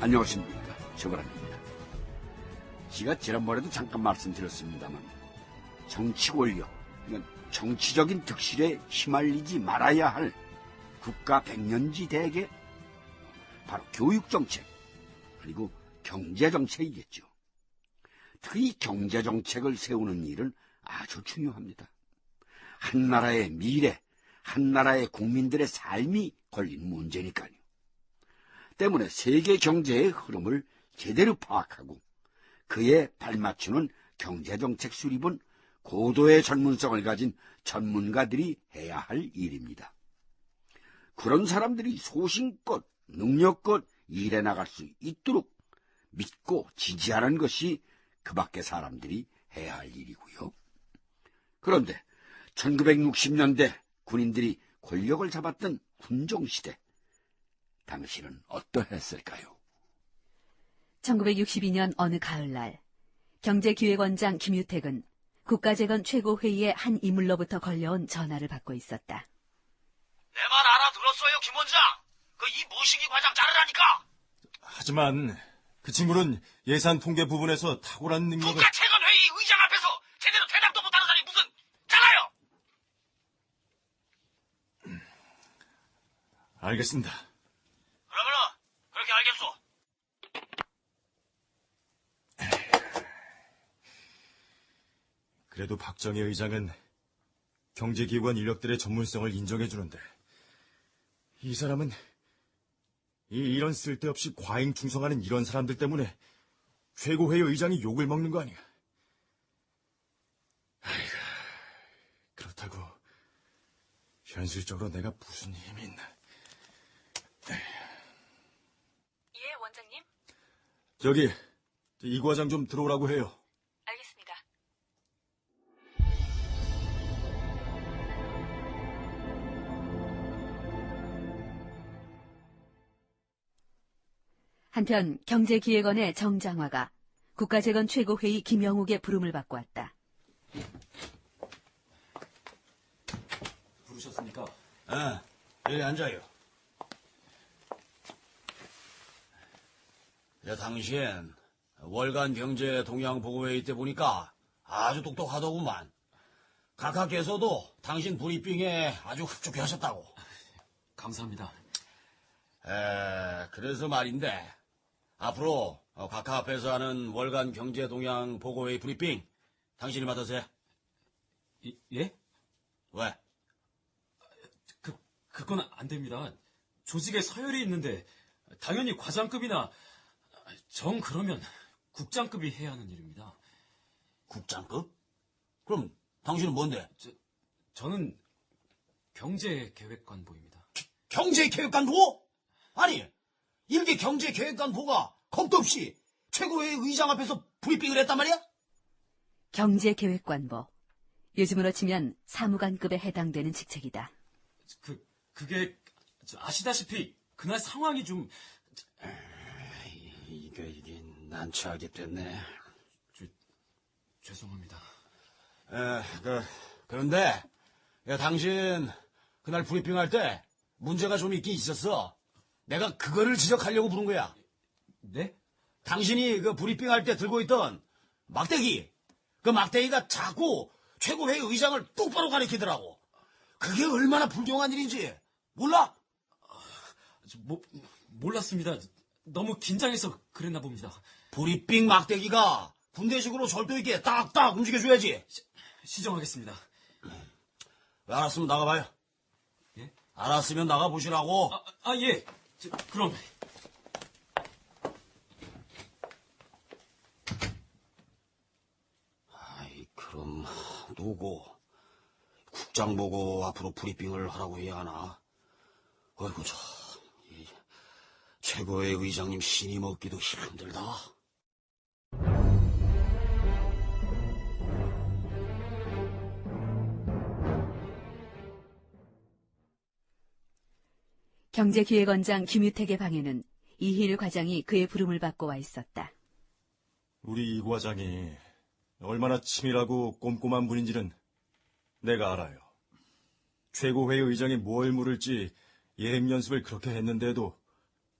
안녕하십니까, 최고랍니다. 제가 지난번에도 잠깐 말씀드렸습니다만 정치 권력, 정치적인 득실에 휘말리지 말아야 할 국가 백년지 대계, 바로 교육정책 그리고 경제정책이겠죠. 특히 경제정책을 세우는 일은 아주 중요합니다. 한 나라의 미래, 한 나라의 국민들의 삶이 걸린 문제니까요. 때문에 세계 경제의 흐름을 제대로 파악하고 그에 발맞추는 경제정책 수립은 고도의 전문성을 가진 전문가들이 해야 할 일입니다. 그런 사람들이 소신껏, 능력껏 일해 나갈 수 있도록 믿고 지지하는 것이 그 밖의 사람들이 해야 할 일이고요. 그런데 1960년대 군인들이 권력을 잡았던 군종시대, 당신은 어떠했을까요? 1962년 어느 가을날, 경제기획원장 김유택은 국가재건 최고회의의 한 인물로부터 걸려온 전화를 받고 있었다. 내 말 알아들었어요, 김 원장. 이 모시기 과장 자르라니까. 하지만 그 친구는 예산 통계 부분에서 탁월한 능력을... 국가채권회의 의장 앞에서 제대로 대답도 못하는 사람이 무슨 잘라요. 알겠습니다. 그러면은 그렇게 알겠소. 그래도 박정희 의장은 경제기관 인력들의 전문성을 인정해주는데 이 사람은 이런 쓸데없이 과잉 충성하는 이런 사람들 때문에 최고회의 의장이 욕을 먹는 거 아니야. 아이고, 그렇다고 현실적으로 내가 무슨 힘이 있나. 예, 원장님? 저기 이 과장 좀 들어오라고 해요. 알겠습니다. 한편 경제기획원의 정장화가 국가재건 최고회의 김영욱의 부름을 받고 왔다. 부르셨습니까? 여기 앉아요. 당신 월간 경제 동향 보고회의 때 보니까 아주 똑똑하더구만. 각하께서도 당신 브리핑에 아주 흡족해하셨다고. 감사합니다. 그래서 말인데 앞으로 각하 앞에서 하는 월간 경제 동향 보고회의 브리핑 당신이 맡으세요. 예? 왜? 그건 안 됩니다. 조직에 서열이 있는데 당연히 과장급이나 그러면 국장급이 해야 하는 일입니다. 국장급? 그럼 당신은 뭔데? 저는 경제계획관보입니다. 경제계획관보? 아니, 일개 경제계획관보가 겁도 없이 최고회의 의장 앞에서 브리핑을 했단 말이야? 경제계획관보, 요즘으로 치면 사무관급에 해당되는 직책이다. 그게 아시다시피 그날 상황이 좀... 이게 난처하게 됐네. 죄송합니다. 그런데 당신 그날 브리핑할 때 문제가 좀 있긴 있었어. 내가 그거를 지적하려고 부른 거야. 네? 당신이 그 브리핑할 때 들고 있던 막대기, 그 막대기가 자꾸 최고회의 의장을 똑바로 가리키더라고. 그게 얼마나 불경한 일인지 몰라? 몰랐습니다. 너무 긴장해서 그랬나 봅니다. 브리핑 막대기가 군대식으로 절도 있게 딱딱 움직여줘야지. 시정하겠습니다. 알았으면 나가봐요. 예? 알았으면 나가보시라고. 예. 그럼. 그럼 누구? 국장 보고 앞으로 브리핑을 하라고 해야 하나? 어이구, 최고의 의장님 신임 얻기도 힘들다. 경제기획원장 김유택의 방에는 이희일 과장이 그의 부름을 받고 와 있었다. 우리 이 과장이 얼마나 치밀하고 꼼꼼한 분인지는 내가 알아요. 최고회의 의장이 뭘 물을지 예행 연습을 그렇게 했는데도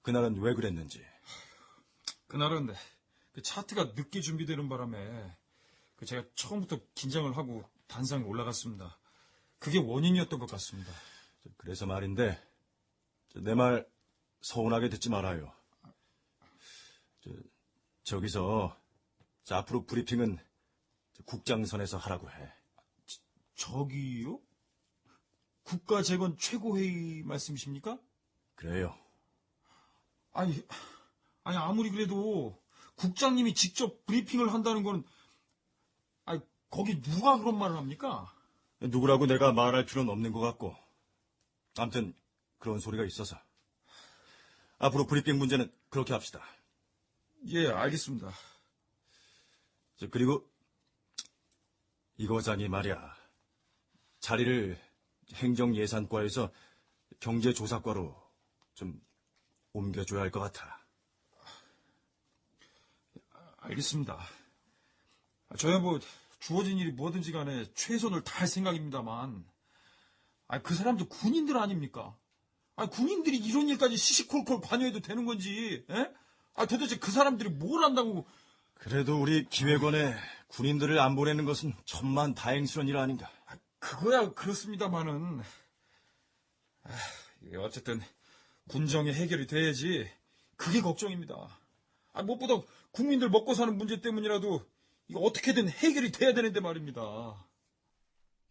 그날은 왜 그랬는지. 그날은 그 차트가 늦게 준비되는 바람에 제가 처음부터 긴장을 하고 단상에 올라갔습니다. 그게 원인이었던 것 같습니다. 그래서 말인데, 내 말 서운하게 듣지 말아요. 저기서 앞으로 브리핑은 국장선에서 하라고 해. 저기요? 국가재건 최고회의 말씀이십니까? 그래요. 아니 아무리 그래도 국장님이 직접 브리핑을 한다는 건 거기 누가 그런 말을 합니까? 누구라고 내가 말할 필요는 없는 것 같고, 아무튼 그런 소리가 있어서 앞으로 브리핑 문제는 그렇게 합시다. 예, 알겠습니다. 그리고 이 거장이 말이야, 자리를 행정예산과에서 경제조사과로 좀 옮겨줘야 할 것 같아. 알겠습니다. 저야 주어진 일이 뭐든지 간에 최선을 다할 생각입니다만, 그 사람도 군인들 아닙니까? 군인들이 이런 일까지 시시콜콜 관여해도 되는 건지, 예? 도대체 그 사람들이 뭘 안다고. 그래도 우리 기획원에 군인들을 안 보내는 것은 천만 다행스러운 일 아닌가. 그거야 그렇습니다만은, 이게 어쨌든 군정이 해결이 돼야지. 그게 걱정입니다. 무엇보다 국민들 먹고 사는 문제 때문이라도 이거 어떻게든 해결이 돼야 되는데 말입니다.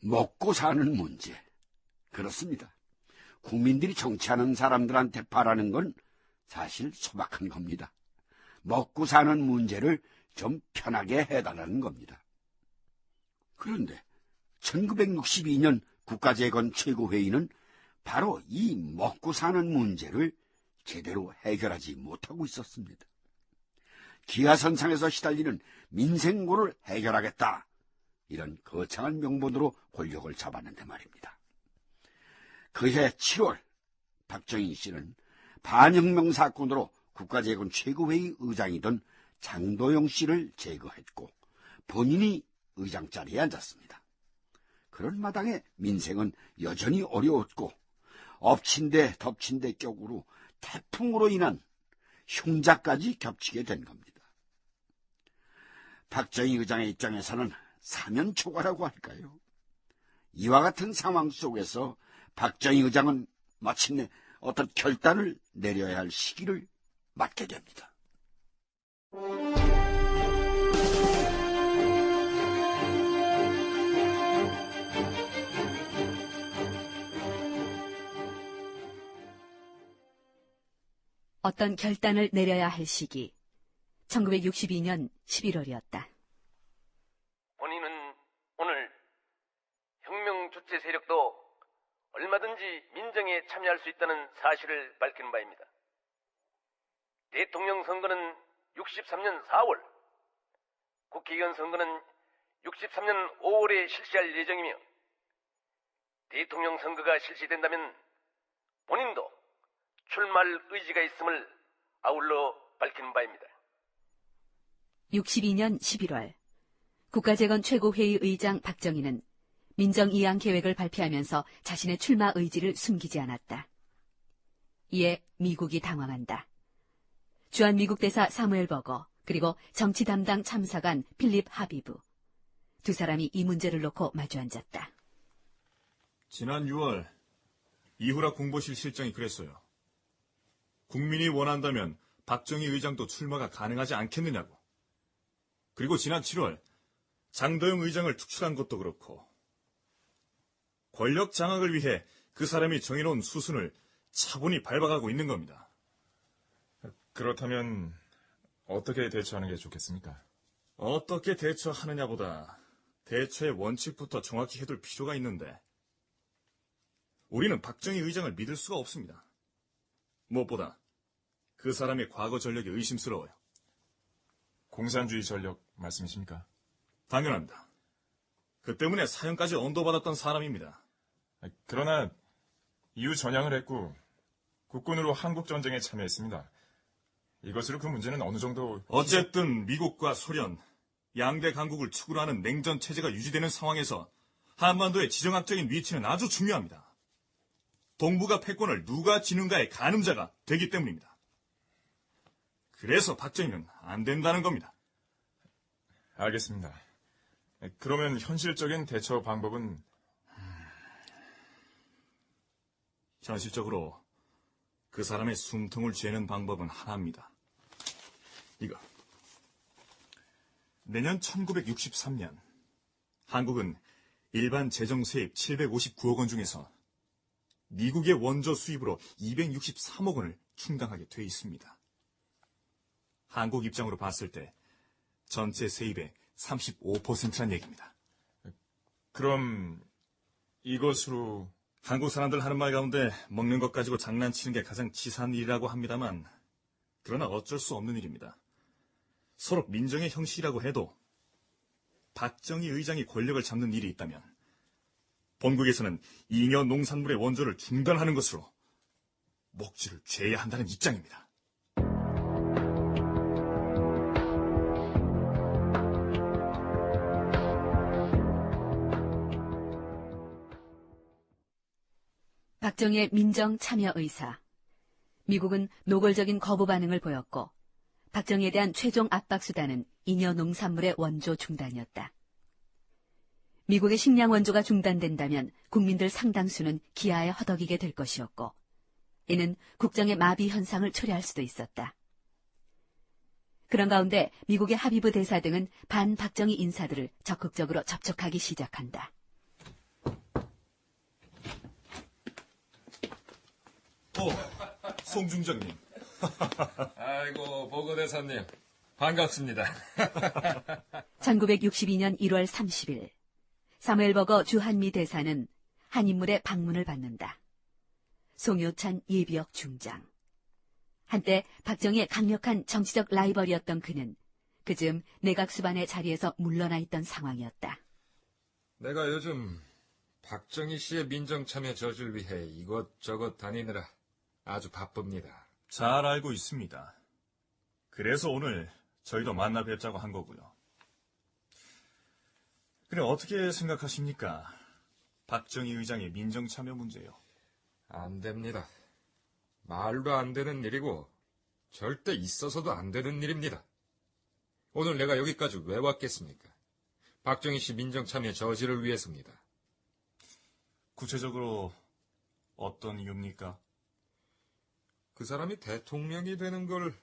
먹고 사는 문제. 그렇습니다. 국민들이 정치하는 사람들한테 바라는 건 사실 소박한 겁니다. 먹고 사는 문제를 좀 편하게 해달라는 겁니다. 그런데 1962년 국가재건 최고회의는 바로 이 먹고 사는 문제를 제대로 해결하지 못하고 있었습니다. 기하선상에서 시달리는 민생고를 해결하겠다, 이런 거창한 명분으로 권력을 잡았는데 말입니다. 그해 7월 박정희 씨는 반혁명 사건으로 국가재건 최고회의 의장이던 장도영 씨를 제거했고 본인이 의장 자리에 앉았습니다. 그런 마당에 민생은 여전히 어려웠고 엎친 데 덮친 데 격으로 태풍으로 인한 흉자까지 겹치게 된 겁니다. 박정희 의장의 입장에서는 사면초가라고 할까요? 이와 같은 상황 속에서 박정희 의장은 마침내 어떤 결단을 내려야 할 시기를 맞게 됩니다. 어떤 결단을 내려야 할 시기. 1962년 11월이었다. 본인은 오늘 혁명 주체 세력도 얼마든지 민정에 참여할 수 있다는 사실을 밝히는 바입니다. 대통령 선거는 63년 4월, 국회의원 선거는 63년 5월에 실시할 예정이며 대통령 선거가 실시된다면 본인도 출마할 의지가 있음을 아울러 밝히는 바입니다. 62년 11월 국가재건 최고회의 의장 박정희는 민정이양 계획을 발표하면서 자신의 출마 의지를 숨기지 않았다. 이에 미국이 당황한다. 주한미국 대사 사무엘 버거, 그리고 정치 담당 참사관 필립 하비브. 두 사람이 이 문제를 놓고 마주 앉았다. 지난 6월 이후라 공보실 실장이 그랬어요. 국민이 원한다면 박정희 의장도 출마가 가능하지 않겠느냐고. 그리고 지난 7월 장도영 의장을 축출한 것도 그렇고 권력 장악을 위해 그 사람이 정해놓은 수순을 차분히 밟아가고 있는 겁니다. 그렇다면 어떻게 대처하는 게 좋겠습니까? 어떻게 대처하느냐보다 대처의 원칙부터 정확히 해둘 필요가 있는데 우리는 박정희 의장을 믿을 수가 없습니다. 무엇보다 그 사람의 과거 전력이 의심스러워요. 공산주의 전력 말씀이십니까? 당연합니다. 그 때문에 사형까지 언도받았던 사람입니다. 그러나 이후 전향을 했고 국군으로 한국전쟁에 참여했습니다. 이것으로 그 문제는 어느 정도... 어쨌든 미국과 소련, 양대 강국을 축으로 하는 냉전 체제가 유지되는 상황에서 한반도의 지정학적인 위치는 아주 중요합니다. 동북아 패권을 누가 지는가의 가늠자가 되기 때문입니다. 그래서 박정희는 안 된다는 겁니다. 알겠습니다. 그러면 현실적인 대처 방법은 현실적으로 그 사람의 숨통을 죄는 방법은 하나입니다. 이거. 내년 1963년 한국은 일반 재정 세입 759억 원 중에서 미국의 원조 수입으로 263억 원을 충당하게 돼 있습니다. 한국 입장으로 봤을 때 전체 세입의 35%란 얘기입니다. 그럼 이것으로 한국 사람들 하는 말 가운데 먹는 것 가지고 장난치는 게 가장 치사한 일이라고 합니다만 그러나 어쩔 수 없는 일입니다. 서로 민정의 형식이라고 해도 박정희 의장이 권력을 잡는 일이 있다면 본국에서는 잉여 농산물의 원조를 중단하는 것으로 목줄을 죄야 한다는 입장입니다. 박정희의 민정 참여 의사. 미국은 노골적인 거부 반응을 보였고 박정희에 대한 최종 압박 수단은 잉여 농산물의 원조 중단이었다. 미국의 식량 원조가 중단된다면 국민들 상당수는 기아에 허덕이게 될 것이었고 이는 국정의 마비 현상을 초래할 수도 있었다. 그런 가운데 미국의 하비브 대사 등은 반박정희 인사들을 적극적으로 접촉하기 시작한다. 송 중장님. 아이고, 보고대사님. 반갑습니다. 1962년 1월 30일 사무엘 버거 주한미 대사는 한 인물의 방문을 받는다. 송효찬 예비역 중장. 한때 박정희의 강력한 정치적 라이벌이었던 그는 그즈음 내각 수반의 자리에서 물러나 있던 상황이었다. 내가 요즘 박정희 씨의 민정참여 저지를 위해 이것저것 다니느라 아주 바쁩니다. 잘 알고 있습니다. 그래서 오늘 저희도 만나 뵙자고 한 거고요. 그래, 어떻게 생각하십니까? 박정희 의장의 민정참여 문제요. 안 됩니다. 말도 안 되는 일이고 절대 있어서도 안 되는 일입니다. 오늘 내가 여기까지 왜 왔겠습니까? 박정희 씨 민정참여 저지를 위해서입니다. 구체적으로 어떤 이유입니까? 그 사람이 대통령이 되는 걸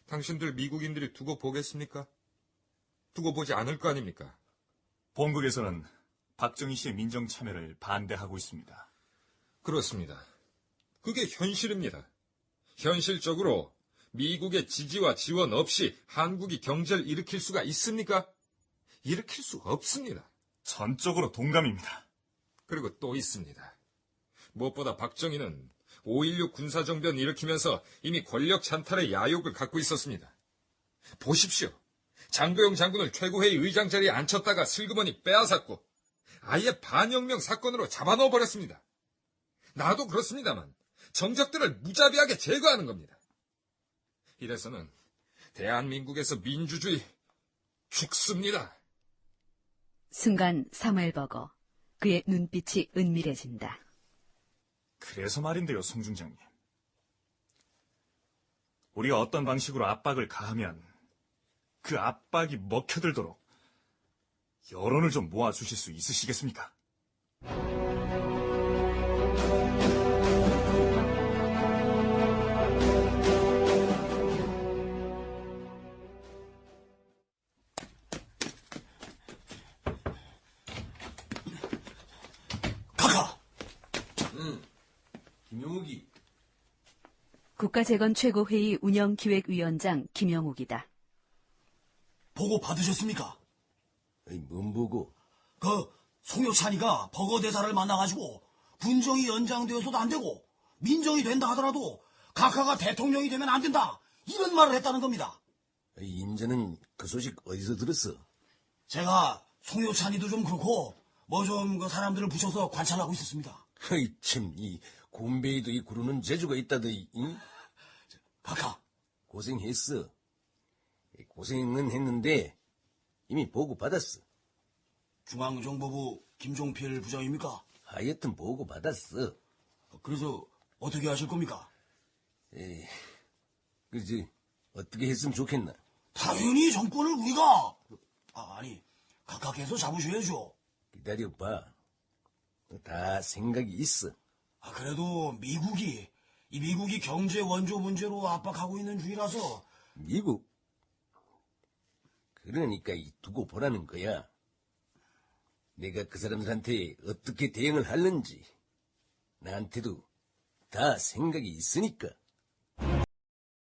당신들 미국인들이 두고 보겠습니까? 두고 보지 않을 거 아닙니까? 본국에서는 박정희 씨의 민정 참여를 반대하고 있습니다. 그렇습니다. 그게 현실입니다. 현실적으로 미국의 지지와 지원 없이 한국이 경제를 일으킬 수가 있습니까? 일으킬 수 없습니다. 전적으로 동감입니다. 그리고 또 있습니다. 무엇보다 박정희는 5.16 군사정변 일으키면서 이미 권력 찬탈의 야욕을 갖고 있었습니다. 보십시오. 장도영 장군을 최고회의 의장 자리에 앉혔다가 슬그머니 빼앗았고 아예 반혁명 사건으로 잡아넣어버렸습니다. 나도 그렇습니다만 정적들을 무자비하게 제거하는 겁니다. 이래서는 대한민국에서 민주주의 죽습니다. 순간 사무엘 버거, 그의 눈빛이 은밀해진다. 그래서 말인데요, 송 중장님. 우리가 어떤 방식으로 압박을 가하면 그 압박이 먹혀들도록 여론을 좀 모아주실 수 있으시겠습니까? 카카! 김용욱이. 국가재건 최고회의 운영기획위원장 김영욱이다. 보고 받으셨습니까? 뭔 보고? 그 송효찬이가 버거 대사를 만나가지고 군정이 연장되어서도 안 되고 민정이 된다 하더라도 각하가 대통령이 되면 안 된다 이런 말을 했다는 겁니다. 임자는 그 소식 어디서 들었어? 제가 송효찬이도 좀 그렇고 뭐 좀 그 사람들을 붙여서 관찰하고 있었습니다. 참, 이 곰베이도 이 구르는 재주가 있다더이. 응? 각하, 고생했어. 고생은 했는데 이미 보고 받았어. 중앙정보부 김종필 부장입니까? 하여튼 보고 받았어. 그래서 어떻게 하실 겁니까? 그지 어떻게 했으면 좋겠나? 당연히 정권을 우리가 아니 각각해서 잡으셔야죠. 기다려봐. 다 생각이 있어. 그래도 미국이 경제 원조 문제로 압박하고 있는 중이라서. 미국? 그러니까 이 두고 보라는 거야. 내가 그 사람들한테 어떻게 대응을 하는지 나한테도 다 생각이 있으니까.